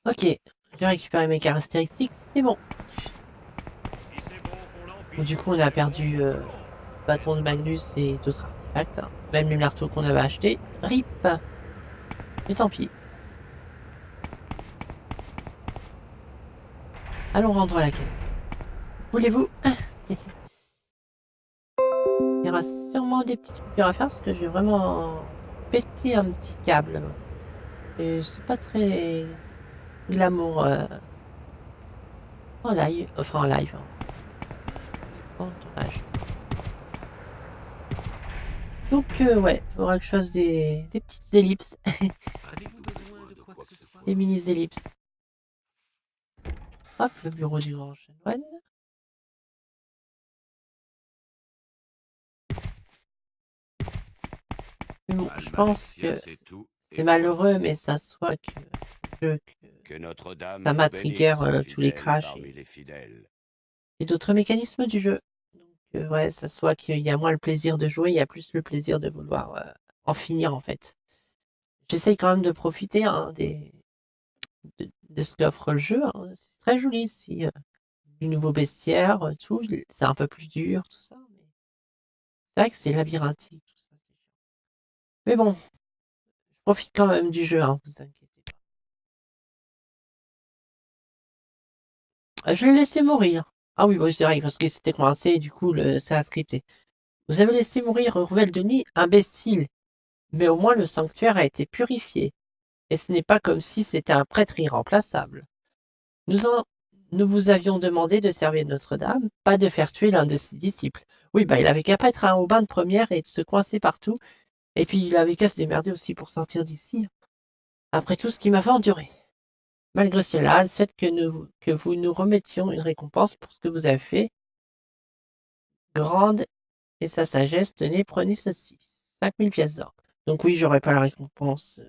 Ok, j'ai récupéré mes caractéristiques, c'est bon. Bon, du coup, on a perdu le bâton de Magnus et d'autres artefacts, hein. Même le marteau qu'on avait acheté. RIP. Mais tant pis. Allons rendre la quête. Voulez-vous? Il y aura sûrement des petites coupures à faire parce que j'ai vraiment pété un petit câble. Et c'est pas très glamour en live, enfin en live, hein, en tournage. Donc ouais, il faudra que je fasse des petites ellipses, des mini-ellipses. Hop, le bureau du grand chanoine. Mais bon, je pense que c'est malheureux, mais ça soit que ce jeu, que ça m'a trigger tous les crashs et d'autres mécanismes du jeu. Donc ouais, ça soit qu'il y a moins le plaisir de jouer, il y a plus le plaisir de vouloir en finir en fait. J'essaye quand même de profiter hein, de ce qu'offre le jeu, hein. C'est très joli ici. Du nouveau bestiaire, tout. C'est un peu plus dur, tout ça. Mais c'est vrai que c'est labyrinthique, tout ça. Mais bon, je profite quand même du jeu, hein, vous inquiétez pas. Je l'ai laissé mourir. Ah oui, bon, c'est vrai, parce qu'il s'était coincé et du coup, ça a scripté. Vous avez laissé mourir Rouvel Denis, imbécile. Mais au moins le sanctuaire a été purifié. Et ce n'est pas comme si c'était un prêtre irremplaçable. Nous, en- Nous vous avions demandé de servir Notre-Dame, pas de faire tuer l'un de ses disciples. Oui, bah il avait qu'à pas être un Aubin de première et de se coincer partout. Et puis il avait qu'à se démerder aussi pour sortir d'ici. Après tout ce qu'il m'a fait endurer. Malgré cela, souhaite que vous nous remettions une récompense pour ce que vous avez fait. Grande et sa sagesse, tenez, prenez ceci. 5000 pièces d'or. Donc oui, j'aurai pas la récompense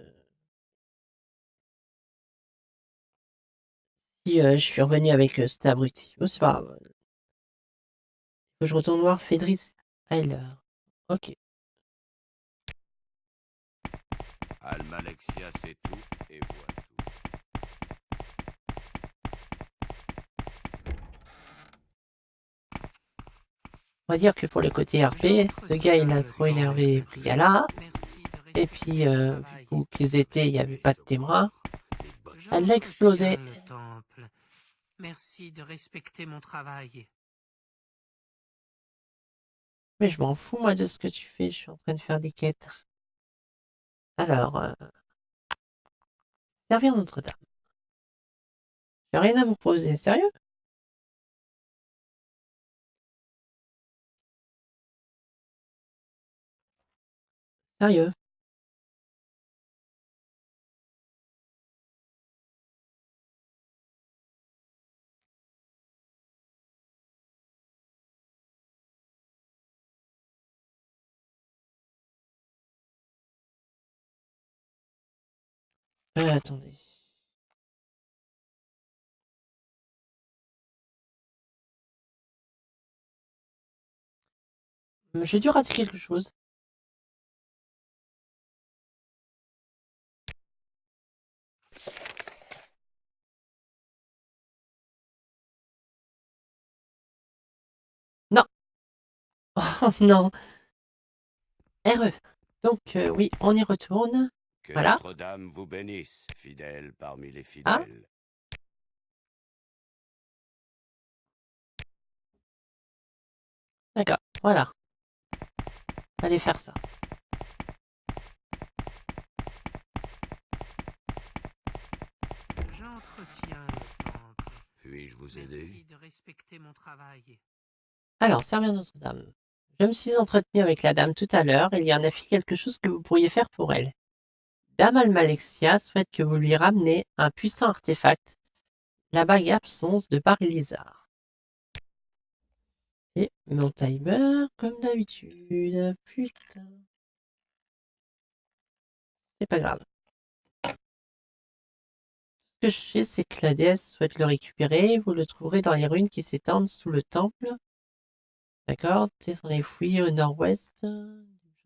si je suis revenu avec cet abruti. Oh, c'est pas grave. Faut que je retourne voir Fédris Heiler. Ok. Almalexia sait tout et voit tout. On va dire que pour le côté RP, ce gars il a trop énervé Briala. Et puis, vu qu'ils étaient, il n'y avait pas de témoin. Elle l'a explosé. Le temple. Merci de respecter mon travail. Mais je m'en fous, moi, de ce que tu fais. Je suis en train de faire des quêtes. Alors, servir Notre-Dame. J'ai rien à vous proposer. Sérieux? Sérieux? Attendez. J'ai dû rater quelque chose. Non. Oh non. RE. Donc, oui, on y retourne. Que Voilà. Notre-Dame vous bénisse, fidèle parmi les Ah, fidèles. d'accord. Voilà. Allez faire ça. J'entretiens le temple. Puis-je vous Merci aider? de respecter mon travail. Alors, servir Notre-Dame. Je me suis entretenu avec la dame tout à l'heure. Il y en a fait quelque chose que vous pourriez faire pour elle. Dame Almalexia souhaite que vous lui rameniez un puissant artefact, la bague absence de Barilizar. Et mon timer, comme d'habitude. Putain, c'est pas grave. Ce que je sais, c'est que la déesse souhaite le récupérer. Vous le trouverez dans les ruines qui s'étendent sous le temple. D'accord? Descendez les fouilles au nord-ouest,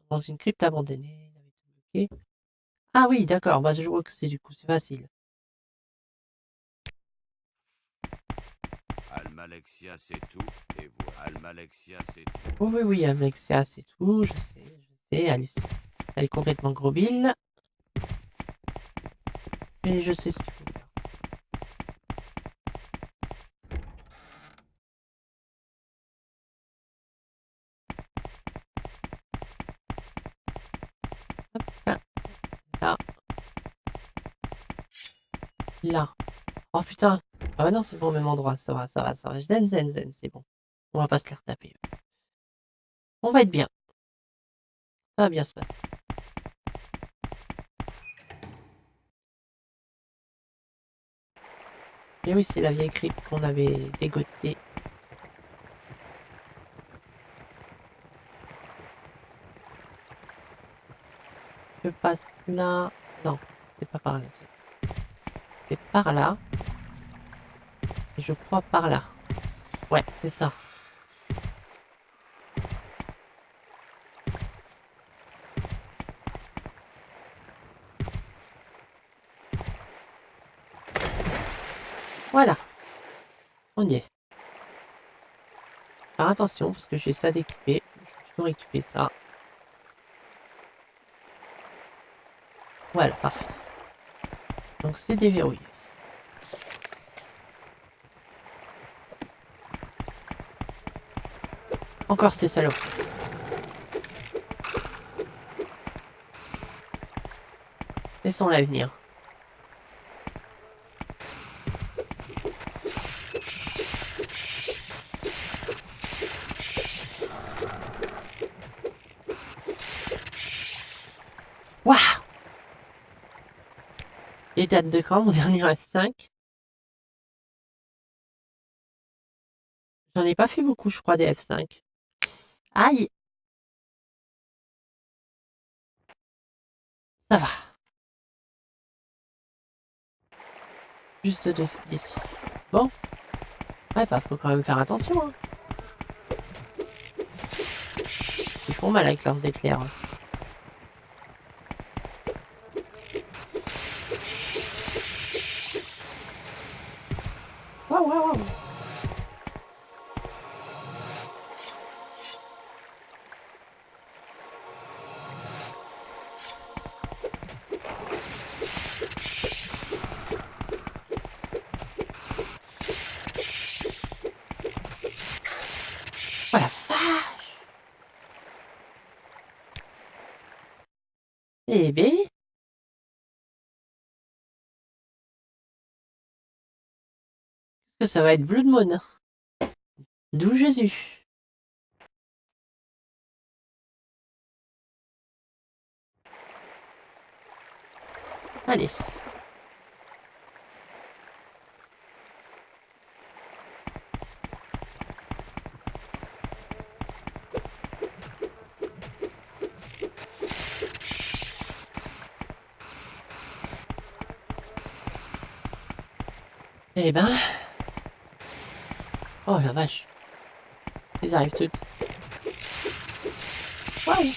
dans une crypte abandonnée. Ok. Ah oui, d'accord. Bah, je vois que c'est du coup, c'est facile. Almalexia, c'est tout, et voilà. Almalexia, c'est tout. Oui, oui, oui, Alexia, c'est tout, je sais, elle est complètement grobile. Mais je sais ce qu'il faut faire. Hop, là, là, là. Oh putain. Ah non, c'est bon au même endroit, ça va, ça va, ça va. Zen, zen, zen, c'est bon. On va pas se les retaper. On va être bien. Ça va bien se passer. Et oui, c'est la vieille crypte qu'on avait dégotée. Je passe là. Non, c'est pas par là. C'est par là. Et je crois par là. Ouais, c'est ça. Voilà. On y est. Faire attention parce que j'ai ça d'équiper. Je vais plutôt récupérer ça. Voilà, parfait. Donc c'est déverrouillé. Encore ces salauds. Laissons-la venir. Waouh! Les dates de quand mon dernier F5? J'en ai pas fait beaucoup, je crois, des F5. Aïe! Ça va. Juste d'ici. Bon. Ouais, bah, faut quand même faire attention, hein. Ils font mal avec leurs éclairs. Waouh, waouh, waouh! Oh la vache! Eh ben, que ça va être Blood Moon. D'où Jésus. Allez. Eh ben. Oh la vache. Ils arrivent toutes. Waouh!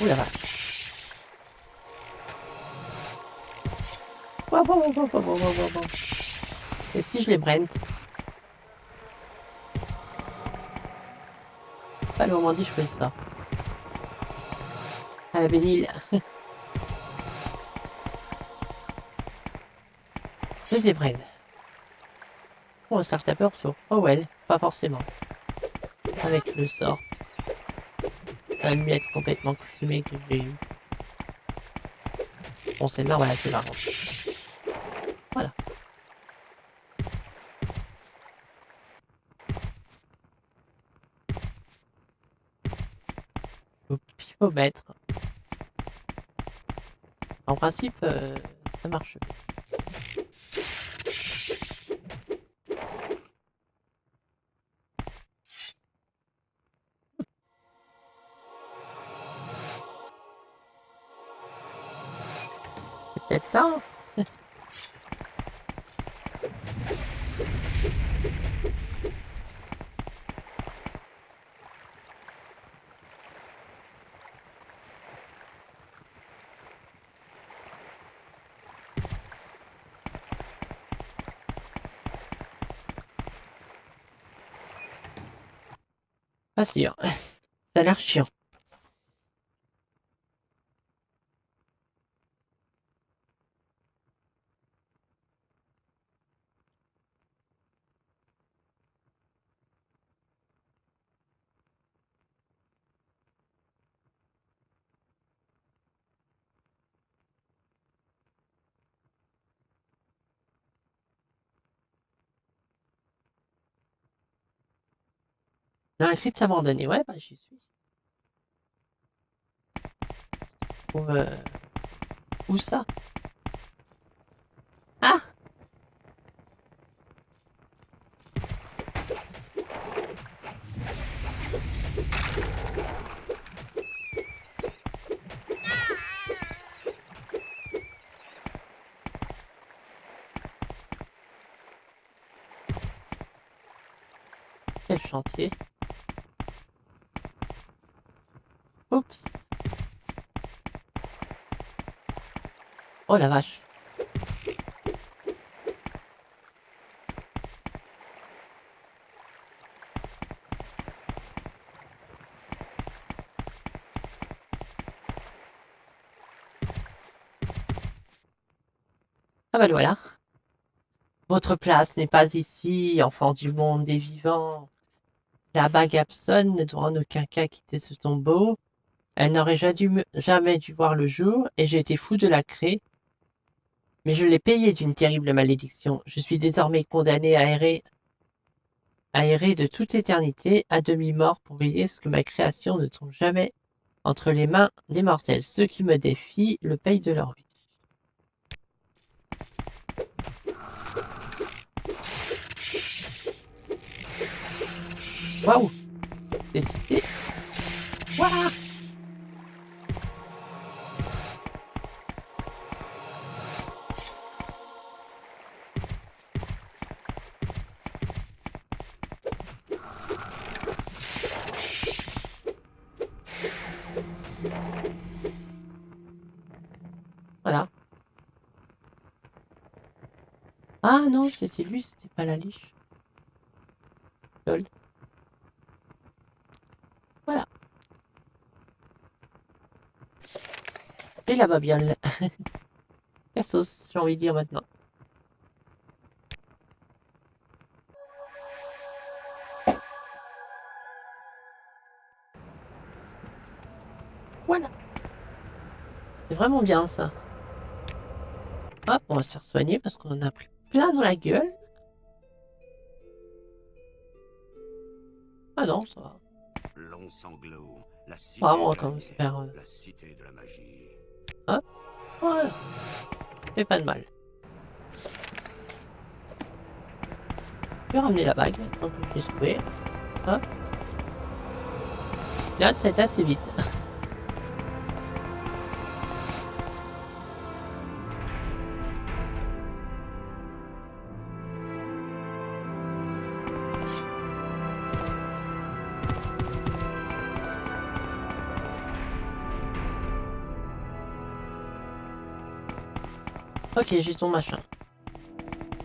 Ouh la vache. Waouh, waouh, waouh, waouh, waouh, waouh, waouh. Et si je les Brent? Pas le moment dit je fais ça. À la bénile. Je les Brent. Oh, un start-upper sur Howell. Pas forcément. Avec le sort. La muette complètement fumée que j'ai eu. Bon, c'est là, voilà, c'est marrant. Voilà. Au pivomètre. En principe, ça marche bien. C'est peut-être ça, hein. Pas sûr. Ça a l'air chiant. Dans la crypte abandonnée, ouais, bah j'y suis. Où ça? Ah! Quel chantier? Oups! Oh la vache! Ah bah voilà! Votre place n'est pas ici, enfant du monde des vivants. La bague Abson ne doit en aucun cas quitter ce tombeau. Elle n'aurait jamais dû voir le jour, et j'ai été fou de la créer. Mais je l'ai payée d'une terrible malédiction. Je suis désormais condamné à errer de toute éternité, à demi-mort, pour veiller à ce que ma création ne tombe jamais entre les mains des mortels. Ceux qui me défient le payent de leur vie. Waouh! Décidé. Waouh! Voilà. Ah non, c'était lui, c'était pas la liche. Lol. Voilà. Et la babiole. Cassos, j'ai envie de dire maintenant. Voilà. C'est vraiment bien ça. Hop, on va se faire soigner parce qu'on en a pris plein dans la gueule. Ah non, ça va. Long sanglot, la cité Vraiment, de la quand même, se lumière, faire... la cité de la magie. Hop, voilà. Fait pas de mal. Je vais ramener la bague, tant que je l'ai trouvée. Hop. Là, ça a été assez vite. Ok, j'ai ton machin.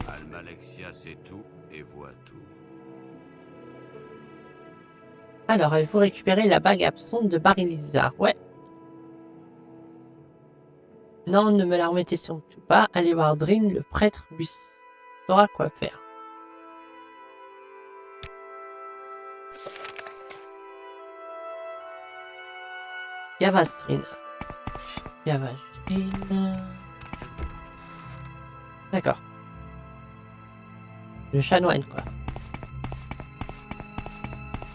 Almalexia sait tout et voit tout. Alors, il faut récupérer la bague absente de Barilizar. Ouais. Non, ne me la remettez surtout pas. Allez voir Drin, le prêtre lui saura quoi faire. Yavastrin. Yavastrin. D'accord. Le chanoine, quoi.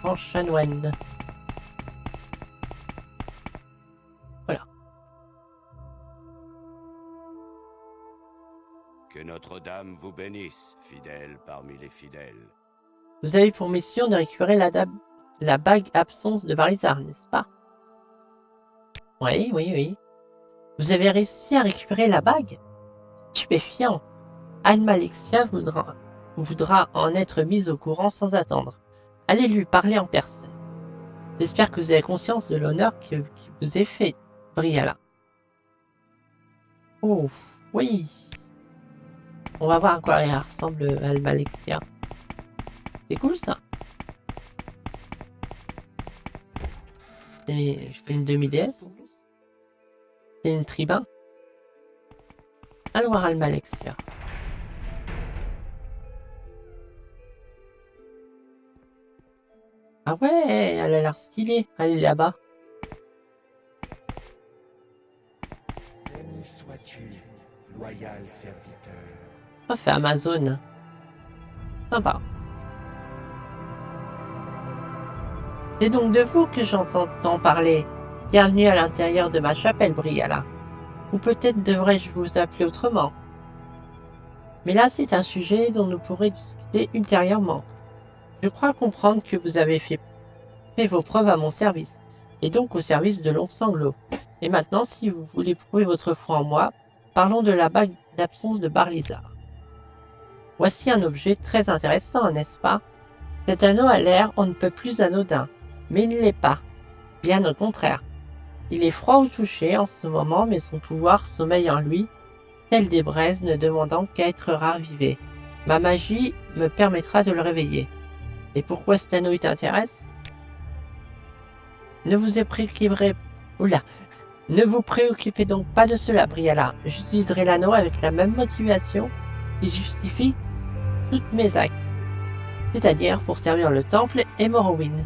En chanoine. Voilà. Que Notre-Dame vous bénisse, fidèles parmi les fidèles. Vous avez pour mission de récupérer la bague absence de Barilizar, n'est-ce pas? Oui, oui, oui. Vous avez réussi à récupérer la bague? Stupéfiant. Almalexia voudra en être mise au courant sans attendre. Allez lui parler en personne. J'espère que vous avez conscience de l'honneur qui vous est fait, Briala. Oh, oui. On va voir à quoi elle ressemble Almalexia. C'est cool ça. C'est une demi-déesse en plus. C'est une tribun. Allons voir Almalexia. Ah ouais, elle a l'air stylée. Elle est là-bas. Béni sois-tu, loyal serviteur. Oh, fait Amazon. Sympa. C'est donc de vous que j'entends parler. Bienvenue à l'intérieur de ma chapelle, Briala. Ou peut-être devrais-je vous appeler autrement. Mais là, c'est un sujet dont nous pourrons discuter ultérieurement. Je crois comprendre que vous avez fait vos preuves à mon service, et donc au service de Long Sanglot. Et maintenant, si vous voulez prouver votre foi en moi, parlons de la bague d'absence de Barlizar. Voici un objet très intéressant, n'est-ce pas? Cet anneau a l'air on ne peut plus anodin, mais il ne l'est pas. Bien au contraire. Il est froid au toucher en ce moment, mais son pouvoir sommeille en lui, tel des braises ne demandant qu'à être ravivé. Ma magie me permettra de le réveiller. Et pourquoi cet anneau t'intéresse? Ne vous préoccupez donc pas de cela, Briala. J'utiliserai l'anneau avec la même motivation qui justifie toutes mes actes, c'est-à-dire pour servir le temple et Morrowind.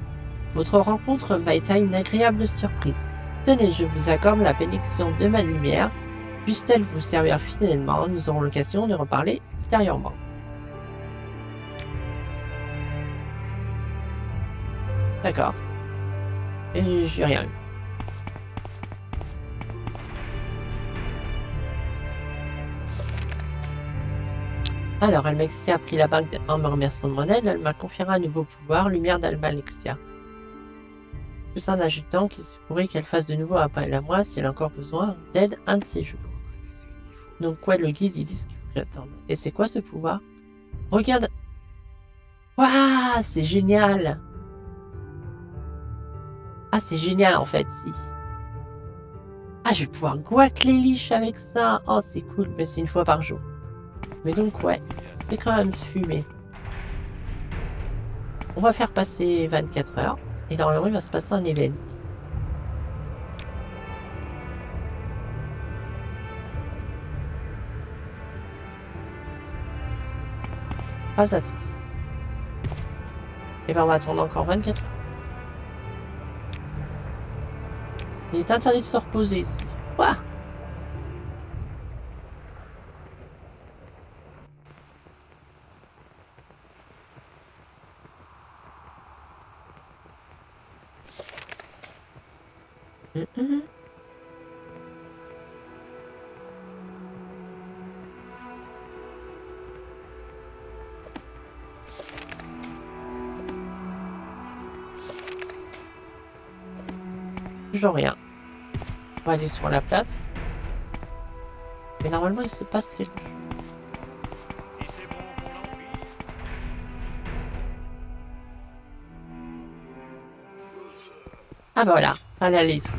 Votre rencontre m'a été une agréable surprise. Tenez, je vous accorde la bénédiction de ma lumière. Puisse-t-elle vous servir fidèlement? Nous aurons l'occasion de reparler ultérieurement. D'accord. Et j'ai rien eu. Alors, Almalexia a pris la bague en me remerciant de mon aide. Elle m'a confié un nouveau pouvoir, lumière d'Almalexia. Tout en ajoutant qu'il se pourrait qu'elle fasse de nouveau appel à moi si elle a encore besoin d'aide un de ces jours. Donc, quoi, le guide, il dit ce qu'il faut que j'attende. Et c'est quoi ce pouvoir? Regarde. Waouh, c'est génial! Ah, c'est génial en fait, si. Ah, je vais pouvoir guac les liches avec ça. Oh, c'est cool, mais c'est une fois par jour. Mais donc, ouais, c'est quand même fumé. On va faire passer 24 heures. Et normalement, il va se passer un event. Pas assez. Et ben, on va attendre encore 24 heures. Il est interdit de se reposer ici. Quoi? Toujours rien. On va aller sur la place. Mais normalement, il se passe quelque chose. Ah bah voilà, fallait aller ici.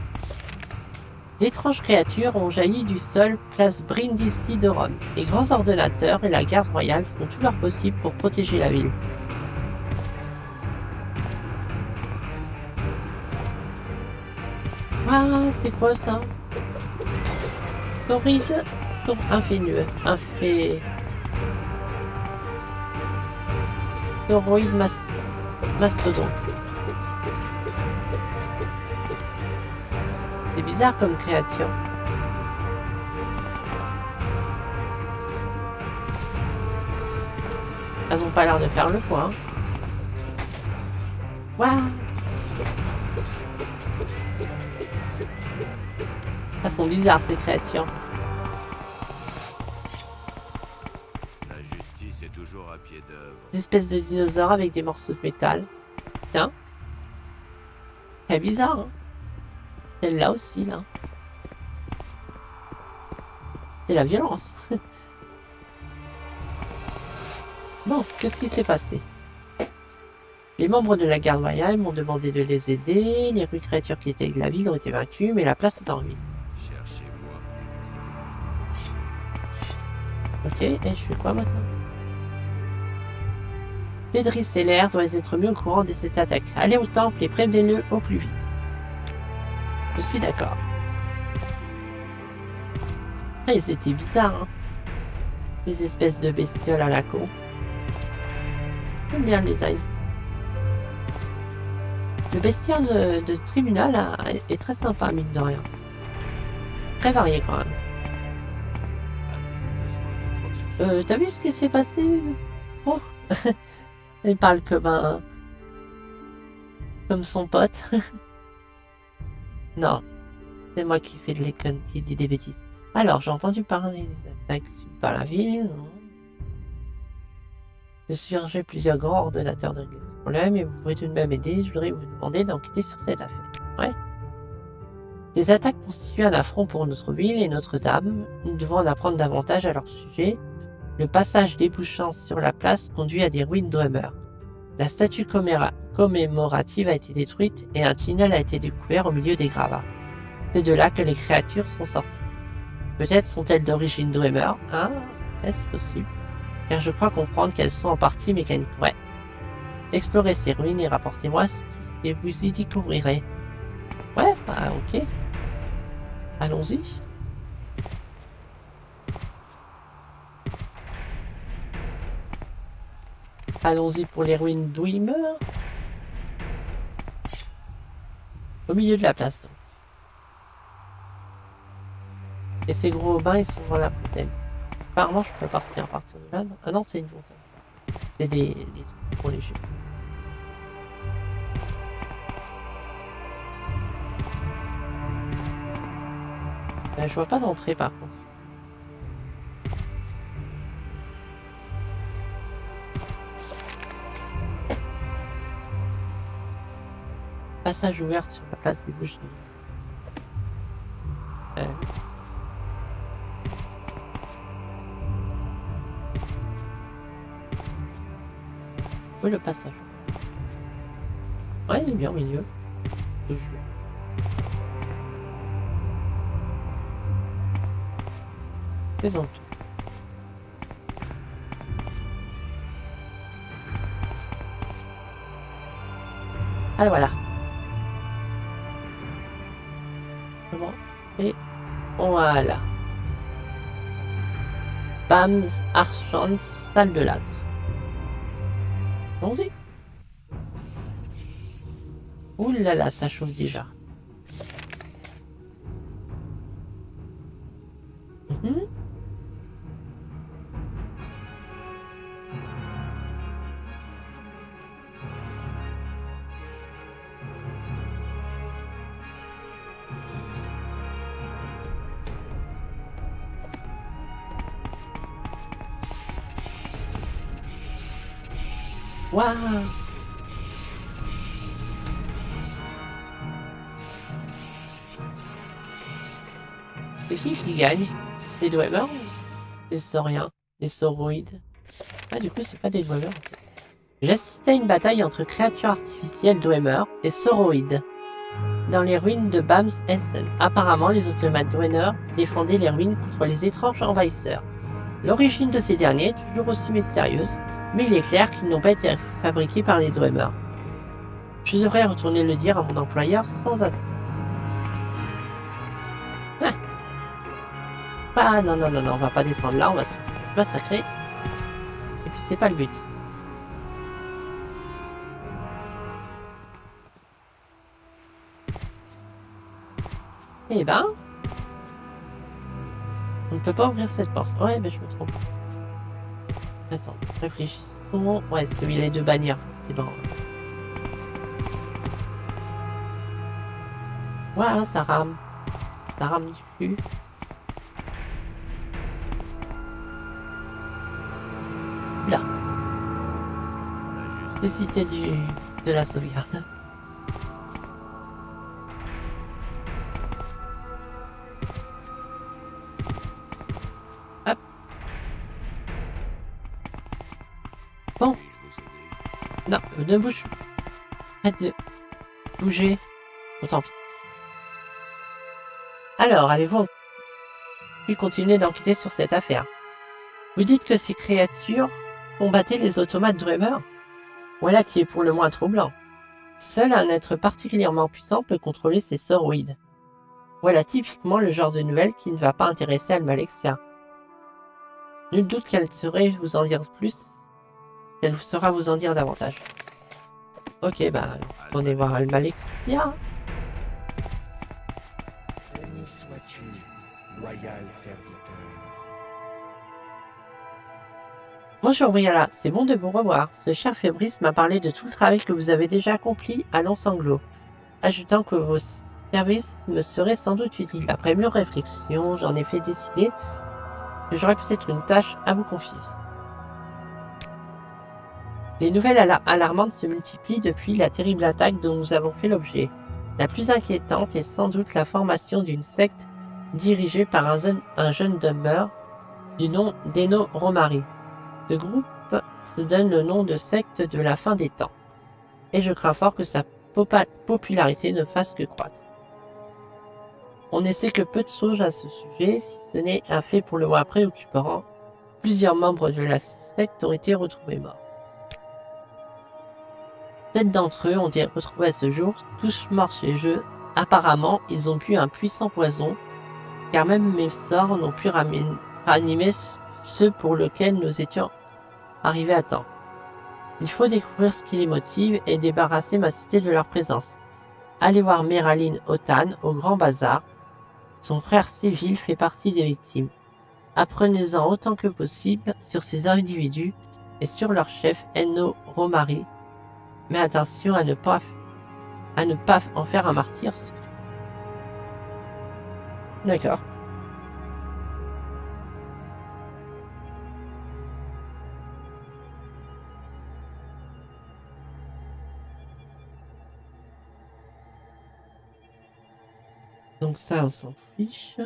D'étranges créatures ont jailli du sol place Brindisi de Rome. Les grands ordonnateurs et la garde royale font tout leur possible pour protéger la ville. Ah, c'est quoi ça? Tauride sur infénueux. Tauroïde mastodonte. C'est bizarre comme créature. Elles ont pas l'air de faire le poids. Hein. Waouh! Elles sont bizarres ces créatures. La justice est toujours à pied d'œuvre. Des espèces de dinosaures avec des morceaux de métal. Tiens. C'est bizarre, hein. Celle-là aussi, là. C'est la violence. Bon, qu'est-ce qui s'est passé? Les membres de la garde royale m'ont demandé de les aider. Les rues créatures qui étaient de la ville ont été vaincues, mais la place est en ruine. Cherchez-moi et vous Ok, et je fais quoi maintenant? Pédris et l'air doivent être mis au courant de cette attaque. Allez au temple et prévenez-le au plus vite. Je suis d'accord. Ah, ils étaient bizarres, hein. Des espèces de bestioles à la con. J'aime bien le design. Le bestiaire de tribunal là, est très sympa, mine de rien. Très varié quand même. T'as vu ce qui s'est passé? Oh. Il parle comme son pote. Non, c'est moi qui fais qui dis des bêtises. Alors, j'ai entendu parler des attaques subies par la ville. Je surgé plusieurs grands ordinateurs de régler ce problème et vous pouvez tout de même aider. Je voudrais vous demander d'enquêter sur cette affaire. Ouais. Ces attaques constituent un affront pour notre ville et Notre-Dame. Nous devons en apprendre davantage à leur sujet. Le passage débouchant sur la place conduit à des ruines Dwemer. La statue commémorative a été détruite et un tunnel a été découvert au milieu des gravats. C'est de là que les créatures sont sorties. Peut-être sont-elles d'origine Dwemer, hein? Est-ce possible? Car je crois comprendre qu'elles sont en partie mécaniques. Ouais. Explorez ces ruines et rapportez-moi ce que vous y découvrirez. Ouais, bah ok. Allons-y. Allons-y pour les ruines d'Ouimer. Au milieu de la place. Donc. Et ces gros bains, ils sont dans la fontaine. Apparemment, je peux partir à partir de là. Ah non, c'est une fontaine. C'est des trucs trop légers. Je vois pas d'entrée par contre. Passage ouvert sur la place des bougies. Oui, le passage. Ouais, il est bien au milieu. Faisons tout. Ah voilà. Bon. Et voilà. Bams, Archons, salle de l'âtre. Allons-y. Ouh là là, ça chauffe déjà. Waouh! C'est qui gagne? Les Dwemer ou les Sauriens? Les Sauroïdes? Ah, du coup, c'est pas des Dwemer en fait. J'assistais à une bataille entre créatures artificielles Dwemer et Sauroïdes dans les ruines de Bams Essen. Apparemment, les automates Dwemer défendaient les ruines contre les étranges envahisseurs. L'origine de ces derniers est toujours aussi mystérieuse, mais il est clair qu'ils n'ont pas été fabriqués par les Dwemer. Je devrais retourner le dire à mon employeur sans attendre. Ah non, on va pas descendre là, on va se massacrer. Et puis c'est pas le but. Eh ben... On ne peut pas ouvrir cette porte. Ouais, mais je me trompe. Attends, réfléchissons. Ouais, celui-là est de bannière, c'est bon. Ouais, ça rame. Ça rame du cul. Là. Nécessité de la sauvegarde. Hop. Bon. Non, ne bouge. Arrête de bouger. Bon, tant pis. Alors, avez-vous pu continuer d'enquêter sur cette affaire? Vous dites que ces créatures combattaient les automates Dwemer? Voilà qui est pour le moins troublant. Seul un être particulièrement puissant peut contrôler ces sauroïdes. Voilà typiquement le genre de nouvelle qui ne va pas intéresser Almalexia. Nul doute qu'elle saurait vous en dire plus, qu'elle saura vous en dire davantage. Ok, bah, retournez voir Almalexia. Béni sois-tu, loyal serviteur. Bonjour Briala, c'est bon de vous revoir. Ce cher Fabrice m'a parlé de tout le travail que vous avez déjà accompli à Long Sanglot, ajoutant que vos services me seraient sans doute utiles. Après mûre réflexion, j'en ai fait décider que j'aurais peut-être une tâche à vous confier. Les nouvelles alarmantes se multiplient depuis la terrible attaque dont nous avons fait l'objet. La plus inquiétante est sans doute la formation d'une secte dirigée par un jeune demeure du nom d'Eno Romari. Ce groupe se donne le nom de secte de la fin des temps, et je crains fort que sa popularité ne fasse que croître. On ne sait que peu de choses à ce sujet, si ce n'est un fait pour le moins préoccupant. Plusieurs membres de la secte ont été retrouvés morts. 7 d'entre eux ont été retrouvés à ce jour, tous morts chez eux. Apparemment, ils ont bu un puissant poison, car même mes sorts n'ont pu ranimer ceux pour lesquels nous étions arrivés à temps. Il faut découvrir ce qui les motive et débarrasser ma cité de leur présence. Allez voir Méraline Otan au Grand Bazar. Son frère Séville fait partie des victimes. Apprenez-en autant que possible sur ces individus et sur leur chef Eno Romari. Mais attention à ne pas en faire un martyr. D'accord. Donc ça, on s'en fiche.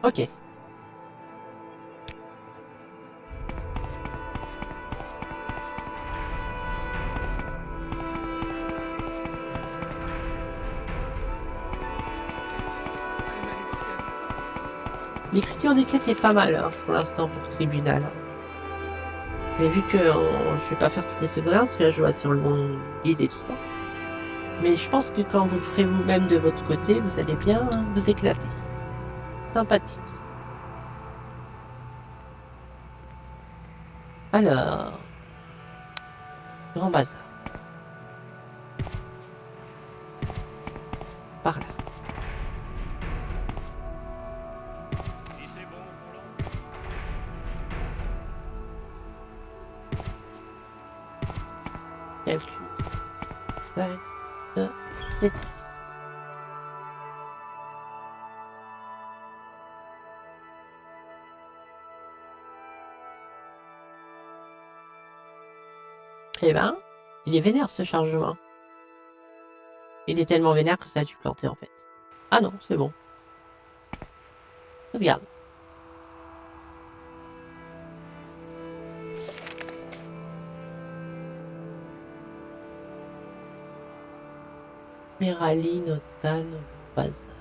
Ok. L'écriture des quêtes est pas mal hein, pour l'instant pour le tribunal. Mais vu que je vais pas faire toutes les secondaires, parce que là je vois sur le guide et tout ça. Mais je pense que quand vous le ferez vous-même de votre côté, vous allez bien vous éclater. Sympathique tout ça. Alors, Grand Bazar. Par là. Si c'est bon pour l'on. Calcul. 5, 2, 10. Eh ben, il est vénère ce chargement. Il est tellement vénère que ça a dû planter en fait. Ah non, c'est bon. Sauvegarde. Méraline, Otan, Bazar.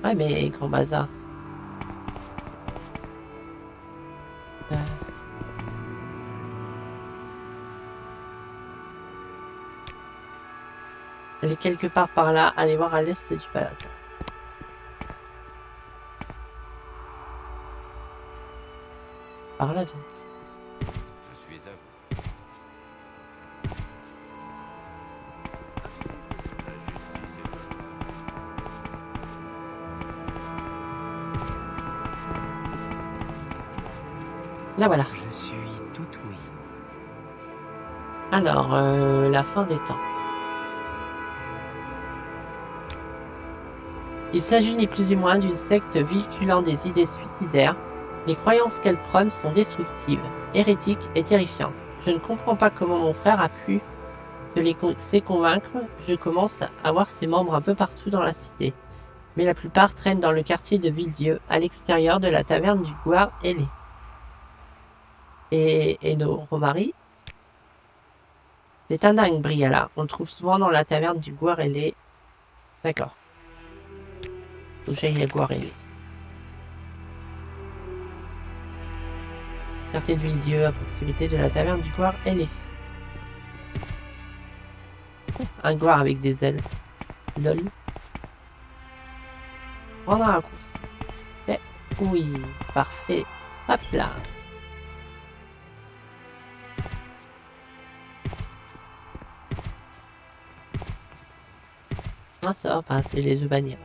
Ouais, mais Grand Bazar, c'est... Elle est quelque part par là. Allez voir à l'est du bazar. Par là donc. Je suis à vous. La justice est à vous. Là voilà. Je suis tout oui. Alors, la fin des temps. Il s'agit ni plus ni moins d'une secte véhiculant des idées suicidaires. Les croyances qu'elle prône sont destructives, hérétiques et terrifiantes. Je ne comprends pas comment mon frère a pu se convaincre. Je commence à voir ses membres un peu partout dans la cité. Mais la plupart traînent dans le quartier de Villedieu, à l'extérieur de la taverne du Gouard ailé. Et nos Romari, c'est un dingue, Briala. On le trouve souvent dans la taverne du Gouard ailé. D'accord. Faut que j'aille à Gouard ailé. Quartier de Villedieu, à proximité de la taverne du Gouard ailé. Un Gouard avec des ailes. Lol. Prendre un raccourci. Okay. Oui, parfait. Hop là. Ah ça, enfin, c'est les œufs bannières.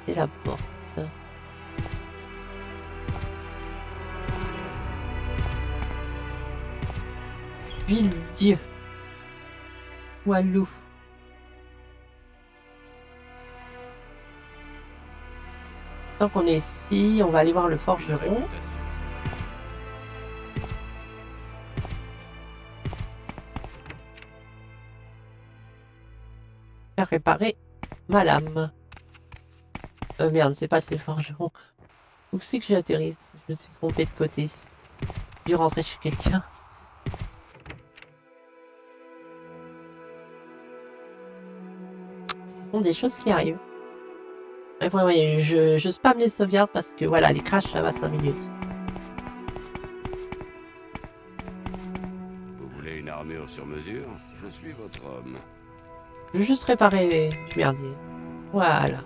C'est la porte. Villedieu. Walou. Tant qu'on est ici, on va aller voir le forgeron. Faire réparer ma lame. Merde, c'est pas le forgeron. Où c'est que j'ai atterri? Je me suis trompé de côté. J'ai dû rentrer chez quelqu'un. Ce sont des choses qui arrivent. Et ouais, je spam les sauvegardes parce que voilà, les crashs ça va 5 minutes. Vous voulez une armure sur mesure? Je suis votre homme. Je veux juste réparer du merdier. Voilà.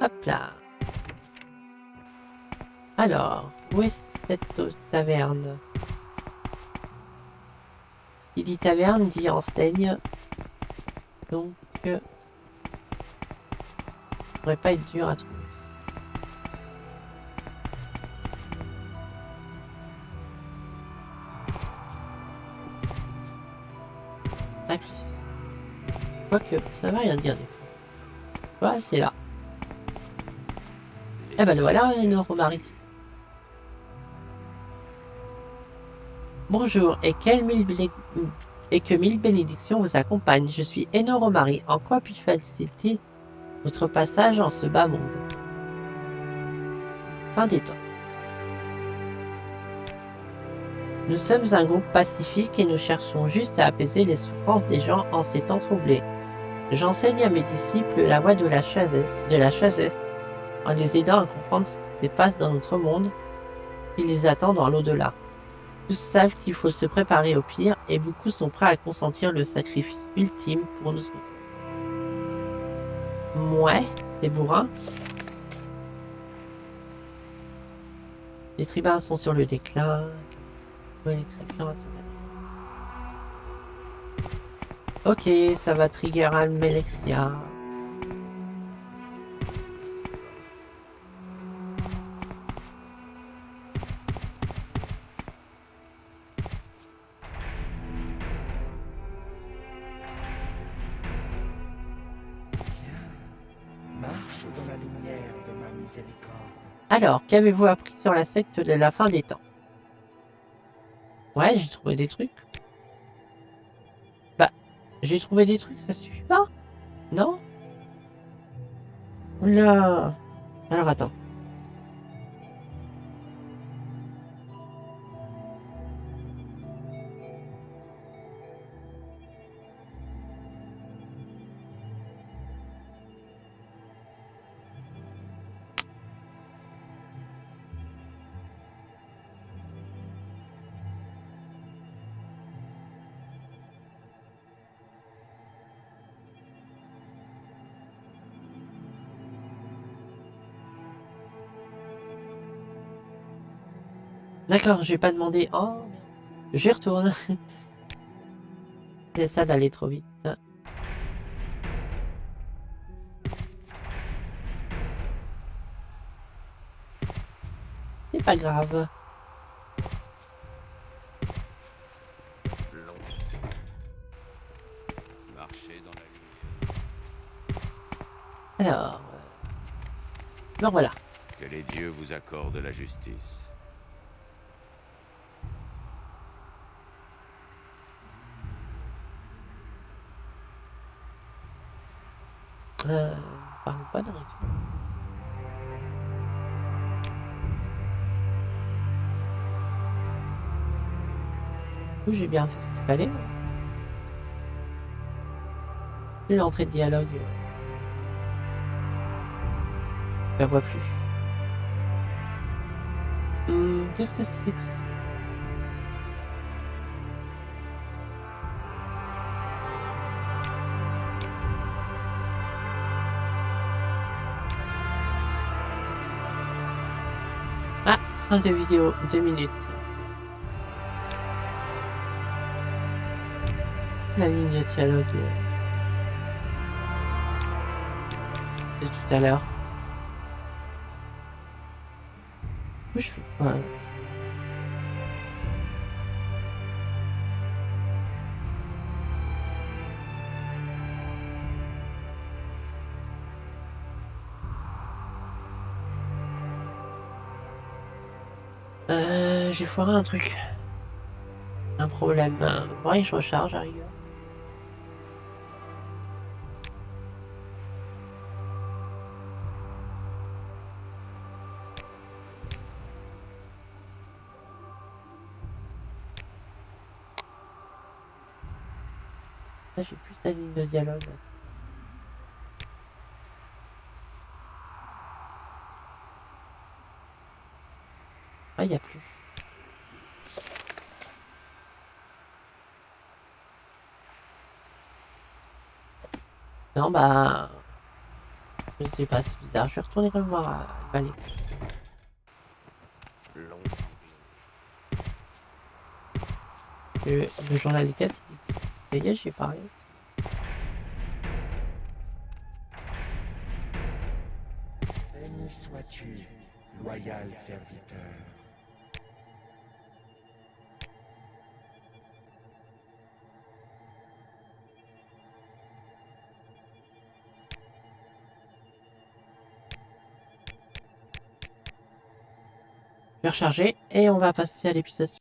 Hop là. Alors, où est cette taverne? Qui dit taverne dit enseigne. Donc, ça devrait pas être dur à trouver. Quoique, ça va rien dire des fois. Voilà, c'est là. Eh ben voilà, nos Romari. Bonjour, et que mille bénédictions vous accompagnent. Je suis Eno Romari. En quoi puis-je faciliter votre passage en ce bas monde? Fin des temps. Nous sommes un groupe pacifique et nous cherchons juste à apaiser les souffrances des gens en ces temps troublés. J'enseigne à mes disciples la voie de la sagesse, en les aidant à comprendre ce qui se passe dans notre monde, qui les attend dans l'au-delà. Tous savent qu'il faut se préparer au pire et beaucoup sont prêts à consentir le sacrifice ultime pour notre cause. Ouais, c'est bourrin. Les tribuns sont sur le déclin. Ouais, les tribuns, ok, ça va trigger Almalexia. Marche dans la lumière de ma miséricorde. Alors, qu'avez-vous appris sur la secte de la fin des temps? Ouais, j'ai trouvé des trucs. Bah, j'ai trouvé des trucs, ça suffit pas? Non? Oula. Alors attends. D'accord, je vais pas demander. Oh, j'y retourne. C'est ça d'aller trop vite. C'est pas grave. Marchez dans la lumière. Alors. Ben voilà. Que les dieux vous accordent la justice. Parle pas de rituel. J'ai bien fait ce qu'il fallait. L'entrée de dialogue, je la vois plus. Qu'est-ce que c'est que ça? Ah, fin de vidéo, 2 minutes. La ligne de dialogue de tout à l'heure. Je fais quoi? J'ai foiré un truc. Un problème. Ouais, je recharge à rigueur. Là, j'ai plus sa ligne de dialogue. Là. Ah, il n'y a plus. Non, bah... Je sais pas, c'est bizarre. Je vais retourner revoir à Alex. Le journal des quêtes, il dit que ça y est, j'y ai parlé aussi. Béni sois-tu, loyal serviteur. Je vais recharger et on va passer à l'épisode